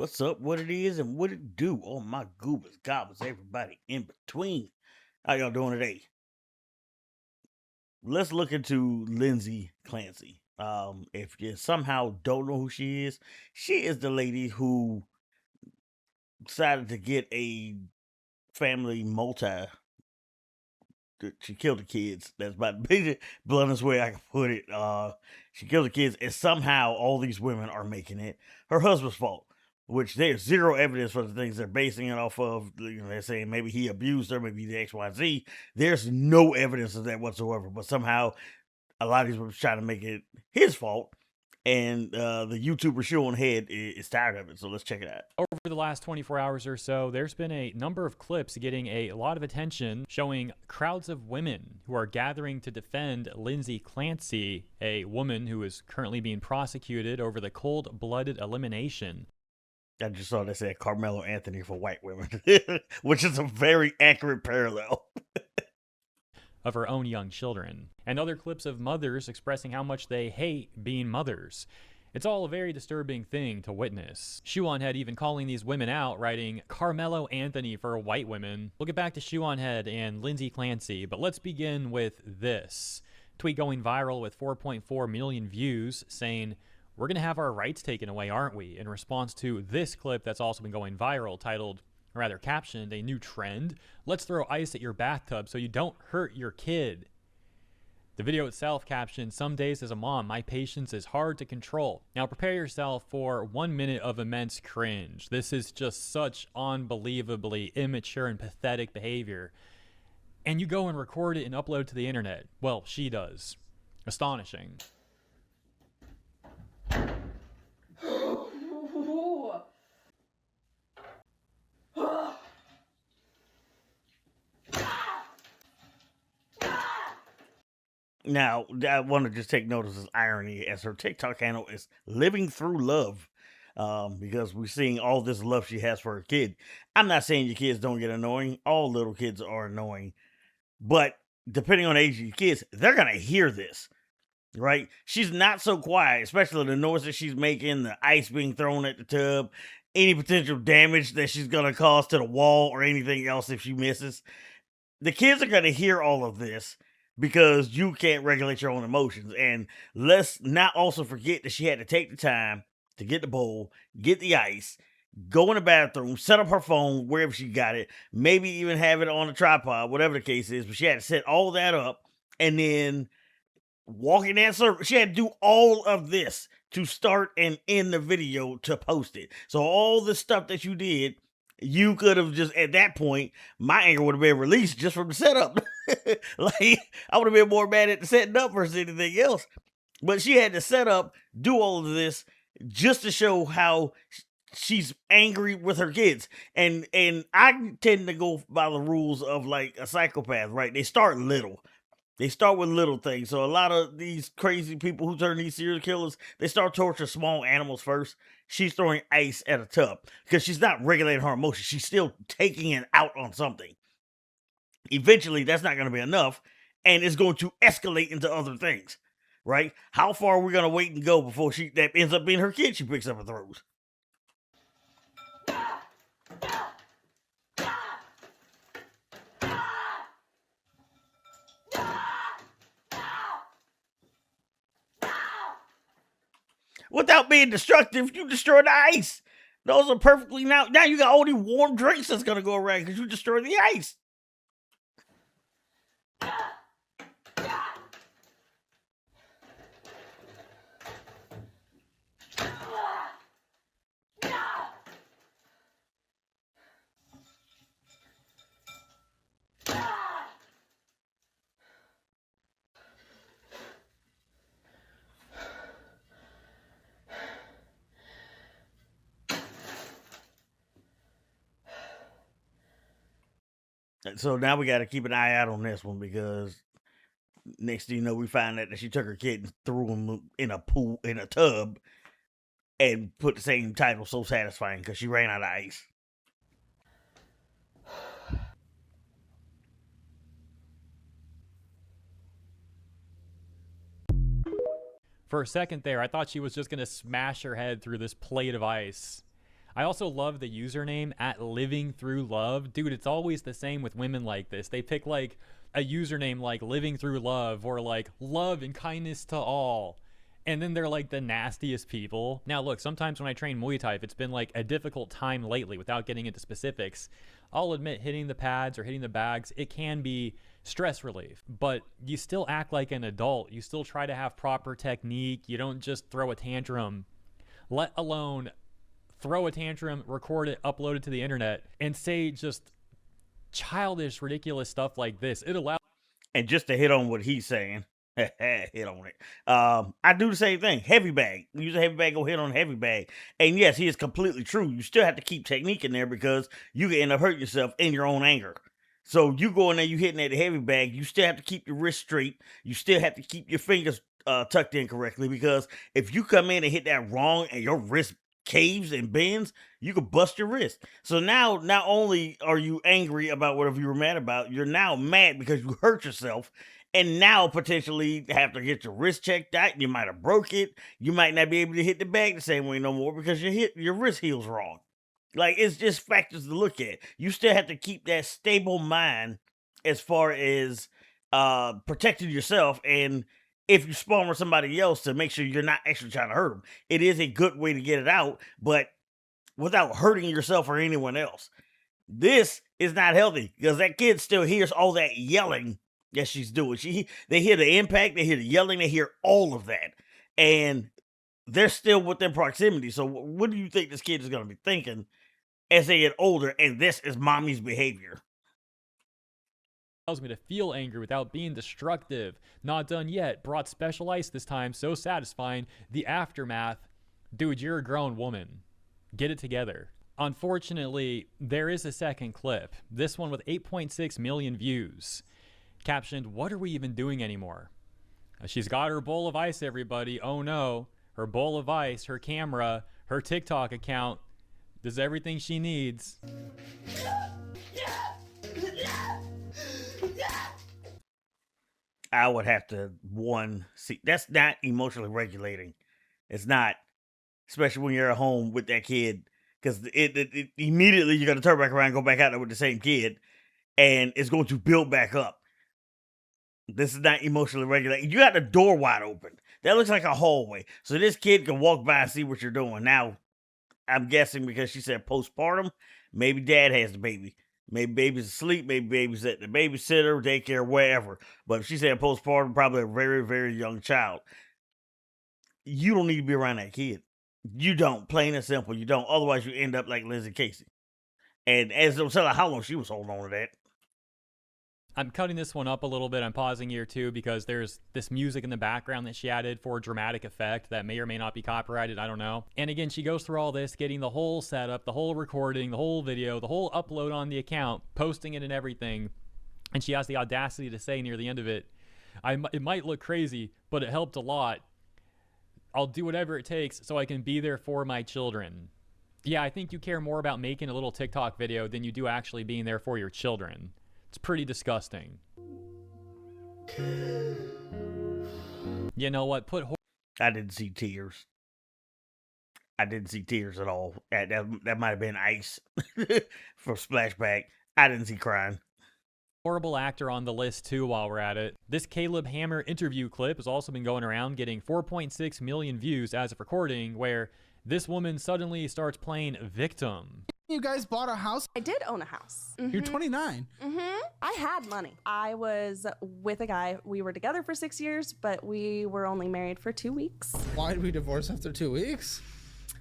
What's up, what it is, and what it do? Oh my goobers, goblins, everybody in between. How y'all doing today? Let's look into Lindsay Clancy. If you somehow don't know who she is the lady who decided to get a family multi. She killed the kids. That's about the bluntest way I can put it. She killed the kids, and somehow all these women are making it her husband's fault. Which there's zero evidence for the things they're basing it off of. They're saying maybe he abused her, maybe the X, Y, Z. There's no evidence of that whatsoever. But somehow a lot of these women trying to make it his fault. And the YouTuber Shoe0nhead is tired of it. So let's check it out. Over the last 24 hours or so, there's been a number of clips getting a lot of attention showing crowds of women who are gathering to defend Lindsay Clancy, a woman who is currently being prosecuted over the cold-blooded elimination. I just saw they said Carmelo Anthony for white women, which is a very accurate parallel. Of her own young children, and other clips of mothers expressing how much they hate being mothers. It's all a very disturbing thing to witness. Shoe0nhead even calling these women out, writing Carmelo Anthony for white women. We'll get back to Shoe0nhead and Lindsay Clancy, but let's begin with this. Tweet going viral with 4.4 million views saying, "We're gonna have our rights taken away, aren't we?" in response to this clip that's also been going viral titled, or rather captioned, "A new trend? Let's throw ice at your bathtub so you don't hurt your kid." The video itself captioned, "Some days as a mom, my patience is hard to control." Now prepare yourself for 1 minute of immense cringe. This is just such unbelievably immature and pathetic behavior. And you go and record it and upload to the internet. Well, she does. Astonishing. Now, I want to just take note of this irony as her TikTok handle is living through love. Because we're seeing all this love she has for her kid. I'm not saying your kids don't get annoying. All little kids are annoying. But depending on the age of your kids, they're going to hear this, right? She's not so quiet, especially the noise that she's making, the ice being thrown at the tub, any potential damage that she's going to cause to the wall or anything else if she misses. The kids are going to hear all of this because you can't regulate your own emotions. And let's not also forget that she had to take the time to get the bowl, get the ice, go in the bathroom, set up her phone wherever she got it, maybe even have it on a tripod, whatever the case is. But she had to set all that up and then walk in that circle. She had to do all of this to start and end the video to post it. So all the stuff that you did, you could have just, at that point, my anger would have been released just from the setup. Like, I would have been more mad at the setting up versus anything else. But she had to set up, do all of this just to show how she's angry with her kids. And I tend to go by the rules of like a psychopath, right? They start little. They start with little things. So a lot of these crazy people who turn these serial killers, they start torturing small animals first. She's throwing ice at a tub because she's not regulating her emotions. She's still taking it out on something. Eventually, that's not going to be enough, and it's going to escalate into other things, right? How far are we going to wait and go before that ends up being her kid she picks up and throws? Without being destructive, you destroy the ice. Those are perfectly now you got all these warm drinks that's gonna go around because you destroy the ice. So now we got to keep an eye out on this one because next thing you know, we find out that she took her kid and threw him in a pool, in a tub, and put the same title, So Satisfying, because she ran out of ice. For a second there, I thought she was just going to smash her head through this plate of ice. I also love the username at Living Through Love. Dude, it's always the same with women like this. They pick like a username like Living Through Love or like Love and Kindness to All. And then they're like the nastiest people. Now, look, sometimes when I train Muay Thai, if it's been like a difficult time lately without getting into specifics, I'll admit hitting the pads or hitting the bags, it can be stress relief. But you still act like an adult. You still try to have proper technique. You don't just throw a tantrum, let alone throw a tantrum, record it, upload it to the internet, and say just childish, ridiculous stuff like this. It allows. And just to hit on what he's saying, hit on it. I do the same thing. Heavy bag. Use a heavy bag, go hit on a heavy bag. And yes, he is completely true. You still have to keep technique in there because you can end up hurting yourself in your own anger. So you go in there, you hitting at the heavy bag, you still have to keep your wrist straight. You still have to keep your fingers tucked in correctly, because if you come in and hit that wrong and your wrist caves and bends, you could bust your wrist. So now, not only are you angry about whatever you were mad about, you're now mad because you hurt yourself, and now potentially have to get your wrist checked out. You might have broke it. You might not be able to hit the bag the same way no more because your wrist heals wrong. Like, it's just factors to look at. You still have to keep that stable mind as far as protecting yourself, and if you spawn with somebody else, to make sure you're not actually trying to hurt them. It is a good way to get it out, but without hurting yourself or anyone else. This is not healthy because that kid still hears all that yelling that she's doing. They hear the impact, they hear the yelling, they hear all of that, and they're still within proximity. So what do you think this kid is going to be thinking as they get older, and this is mommy's behavior? Me to feel angry without being destructive. Not done yet. Brought special ice this time. So satisfying. The aftermath. Dude, you're a grown woman. Get it together. Unfortunately, there is a second clip. This one with 8.6 million views. Captioned, "What are we even doing anymore?" She's got her bowl of ice, everybody. Oh no. Her bowl of ice, her camera, her TikTok account. Does everything she needs. I would have to see, that's not emotionally regulating. It's not, especially when you're at home with that kid, because it immediately you're gonna turn back around and go back out there with the same kid, and it's going to build back up. This is not emotionally regulating. You got the door wide open. That looks like a hallway, so this kid can walk by and see what you're doing. Now, I'm guessing because she said postpartum, maybe dad has the baby. Maybe baby's asleep, maybe baby's at the babysitter, daycare, wherever. But if she said postpartum, probably a very, very young child. You don't need to be around that kid. You don't, plain and simple. You don't. Otherwise, you end up like Lindsay Clancy. And as they'll tell her how long she was holding on to that. I'm cutting this one up a little bit. I'm pausing here too because there's this music in the background that she added for dramatic effect that may or may not be copyrighted. I don't know. And again, she goes through all this, getting the whole setup, the whole recording, the whole video, the whole upload on the account, posting it and everything. And she has the audacity to say near the end of it, it might look crazy, but it helped a lot. I'll do whatever it takes so I can be there for my children. Yeah, I think you care more about making a little TikTok video than you do actually being there for your children. It's pretty disgusting. You know what? I didn't see tears. I didn't see tears at all. That might have been ice for splashback. I didn't see crying. Horrible actor on the list too while we're at it. This Caleb Hammer interview clip has also been going around, getting 4.6 million views as of recording, where this woman suddenly starts playing victim. You guys bought a house? I did own a house. You're 29. I had money. I was with a guy. We were together for 6 years, but we were only married for 2 weeks. Why did we divorce after 2 weeks?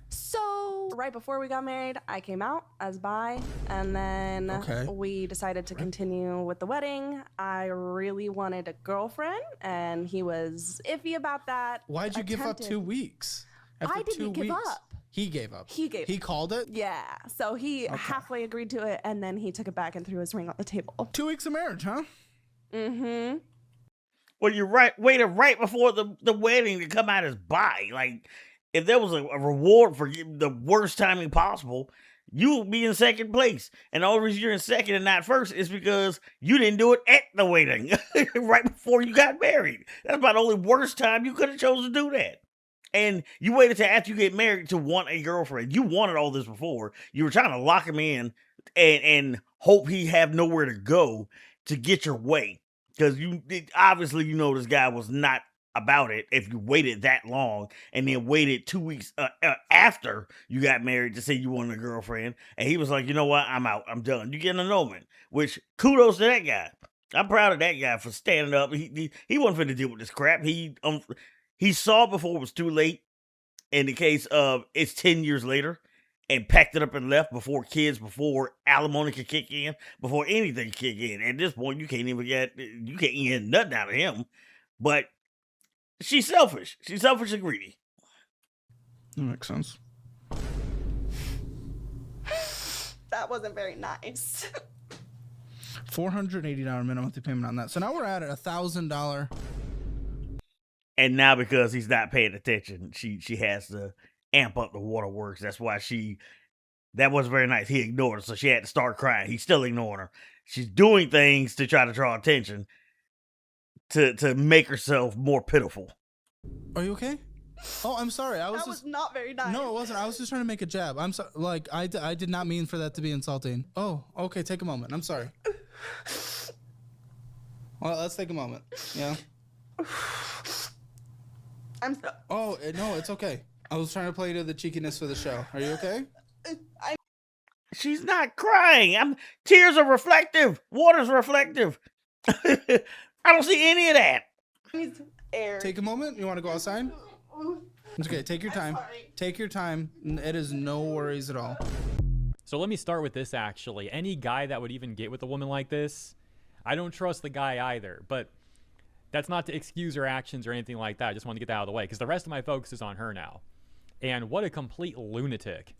So right before we got married, I came out as bi, and then we decided to continue with the wedding. I really wanted a girlfriend, and he was iffy about that. Why'd you give up 2 weeks? I didn't give up. He gave up. He called it? Yeah. So he halfway agreed to it, and then he took it back and threw his ring on the table. 2 weeks of marriage, huh? Mm-hmm. Well, you waited right before the wedding to come out as bi. Like, if there was a reward for the worst timing possible, you would be in second place. And the only reason you're in second and not first is because you didn't do it at the wedding right before you got married. That's about the only worst time you could have chosen to do that. And you waited till after you get married to want a girlfriend. You wanted all this before. You were trying to lock him in and hope he have nowhere to go to get your way. Because obviously you know this guy was not about it if you waited that long and then waited 2 weeks after you got married to say you wanted a girlfriend. And he was like, you know what? I'm out. I'm done. You get an annulment. Which kudos to that guy. I'm proud of that guy for standing up. He wasn't finna deal with this crap. He saw before it was too late in the case of it's 10 years later and packed it up and left before alimony could kick in, before anything could kick in. At this point, you can't get nothing out of him. But she's selfish. She's selfish and greedy. That makes sense. That wasn't very nice. $480 minimum monthly payment on that. So now we're at $1,000. And now because he's not paying attention, she has to amp up the waterworks. That's why that wasn't very nice. He ignored her, so she had to start crying. He's still ignoring her. She's doing things to try to draw attention to make herself more pitiful. Are you okay? Oh, I'm sorry. That was not very nice. No, it wasn't. I was just trying to make a jab. I'm sorry. Like, I did not mean for that to be insulting. Oh, okay. Take a moment. I'm sorry. Well, let's take a moment. Yeah. Oh, no, it's okay. I was trying to play to the cheekiness for the show. Are you okay? She's not crying. Tears are reflective. Water's reflective. I don't see any of that. Needs air. Take a moment. You want to go outside? It's okay. Take your time. Take your time. It is no worries at all. So let me start with this, actually. Any guy that would even get with a woman like this, I don't trust the guy either. But that's not to excuse her actions or anything like that. I just want to get that out of the way because the rest of my focus is on her now. And what a complete lunatic.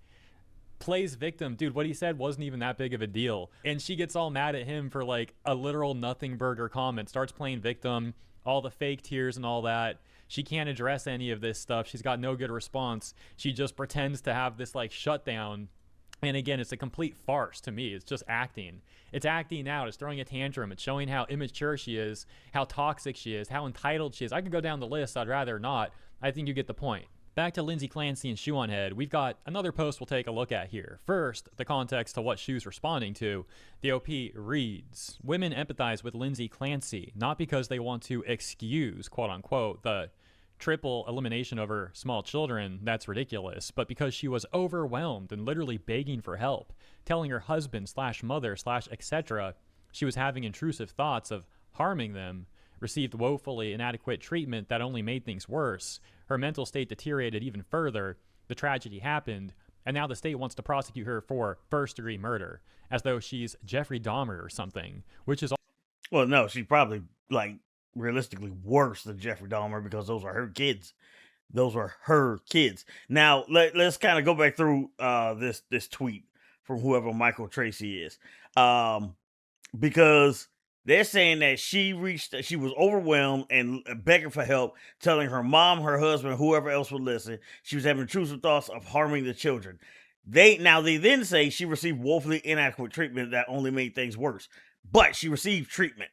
Plays victim. Dude, what he said wasn't even that big of a deal. And she gets all mad at him for like a literal nothing burger comment. Starts playing victim, all the fake tears and all that. She can't address any of this stuff. She's got no good response. She just pretends to have this like shutdown. And again, it's a complete farce to me. It's just acting. It's acting out. It's throwing a tantrum. It's showing how immature she is, how toxic she is, how entitled she is. I could go down the list. I'd rather not. I think you get the point. Back to Lindsay Clancy and Shoe0nhead, we've got another post we'll take a look at here. First, the context to what Shoe's responding to. The OP reads, women empathize with Lindsay Clancy, not because they want to excuse, quote unquote, the triple elimination of her small children, that's ridiculous, but because she was overwhelmed and literally begging for help, telling her husband / mother / etc. she was having intrusive thoughts of harming them, received woefully inadequate treatment that only made things worse. Her mental state deteriorated even further. The tragedy happened, and now the state wants to prosecute her for first-degree murder, as though she's Jeffrey Dahmer or something, which is... Well, no, she's probably, like, realistically worse than Jeffrey Dahmer because those are her kids. Those are her kids. Now, let's kind of go back through this tweet from whoever Michael Tracy is. Because they're saying that she was overwhelmed and begging for help, telling her mom, her husband, whoever else would listen, she was having intrusive thoughts of harming the children. They then say she received woefully inadequate treatment that only made things worse. But she received treatment.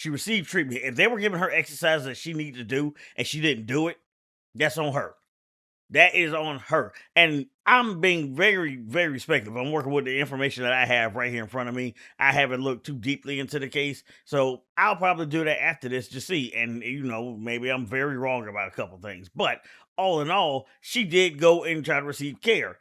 If they were giving her exercises that she needed to do and she didn't do it, that's on her. That is on her. And I'm being very, very speculative. I'm working with the information that I have right here in front of me. I haven't looked too deeply into the case. So I'll probably do that after this to see. And, maybe I'm very wrong about a couple things. But all in all, she did go and try to receive care.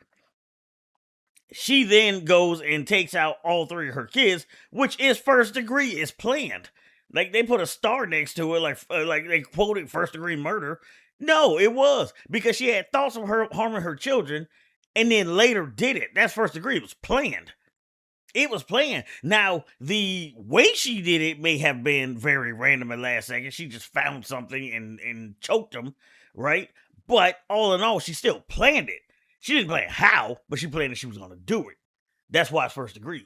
She then goes and takes out all 3 of her kids, which is first degree. It's planned. Like, they put a star next to it, like they quoted first-degree murder. No, it was. Because she had thoughts of her harming her children, and then later did it. That's first degree. It was planned. It was planned. Now, the way she did it may have been very random at last second. She just found something and choked them, right? But all in all, she still planned it. She didn't plan how, but she planned that she was going to do it. That's why it's first degree.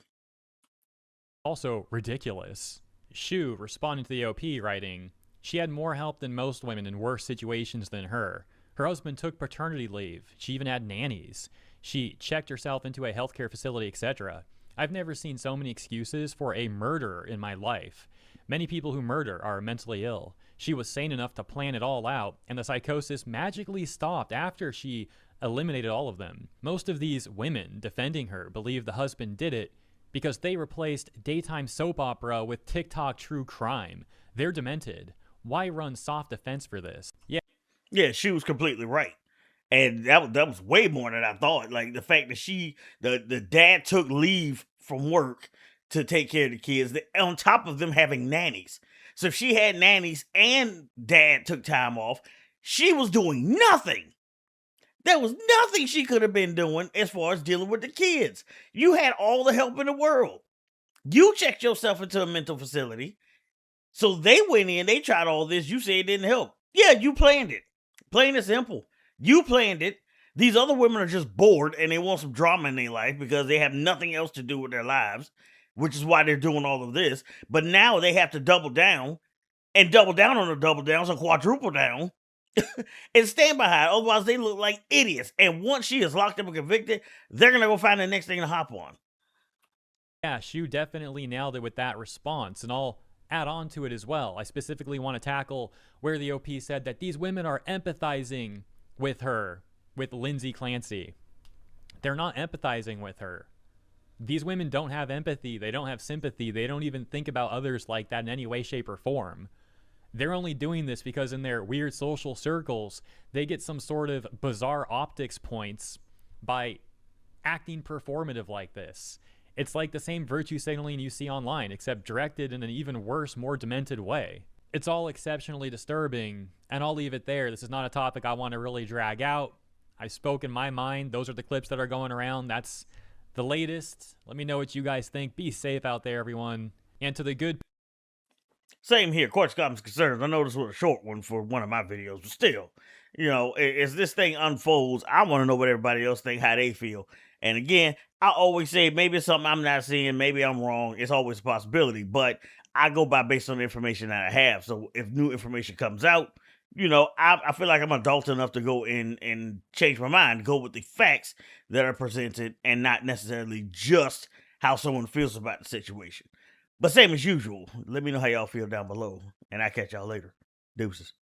Also ridiculous. Shoe responding to the OP writing, she had more help than most women in worse situations than her. Her husband took paternity leave. She even had nannies. She checked herself into a healthcare facility, etc. I've never seen so many excuses for a murderer in my life. Many people who murder are mentally ill. She was sane enough to plan it all out, and the psychosis magically stopped after she eliminated all of them. Most of these women defending her believe the husband did it because they replaced daytime soap opera with TikTok true crime. They're demented. Why run soft defense for this? Yeah, she was completely right. And that was way more than I thought. Like the fact that the dad took leave from work to take care of the kids, on top of them having nannies. So if she had nannies and dad took time off, she was doing nothing. There was nothing she could have been doing as far as dealing with the kids. You had all the help in the world. You checked yourself into a mental facility. So they went in, they tried all this. You say it didn't help. Yeah, you planned it. Plain and simple. You planned it. These other women are just bored and they want some drama in their life because they have nothing else to do with their lives, which is why they're doing all of this. But now they have to double down and double down on the double downs and quadruple down and stand behind. Otherwise, they look like idiots. And once she is locked up and convicted, they're going to go find the next thing to hop on. Yeah, Shoe definitely nailed it with that response, and I'll add on to it as well. I specifically want to tackle where the OP said that these women are empathizing with her, with Lindsay Clancy. They're not empathizing with her. These women don't have empathy. They don't have sympathy. They don't even think about others like that in any way, shape, or form. They're only doing this because in their weird social circles, they get some sort of bizarre optics points by acting performative like this. It's like the same virtue signaling you see online, except directed in an even worse, more demented way. It's all exceptionally disturbing, and I'll leave it there. This is not a topic I want to really drag out. I've spoken my mind. Those are the clips that are going around. That's the latest. Let me know what you guys think. Be safe out there, everyone. And to the good... Same here. Questions, comments, concerns. I know this was a short one for one of my videos, but still, as this thing unfolds, I want to know what everybody else think, how they feel. And again, I always say maybe it's something I'm not seeing, maybe I'm wrong. It's always a possibility, but I go by based on the information that I have. So if new information comes out, I feel like I'm adult enough to go in and change my mind, go with the facts that are presented and not necessarily just how someone feels about the situation. But same as usual, let me know how y'all feel down below, and I'll catch y'all later. Deuces.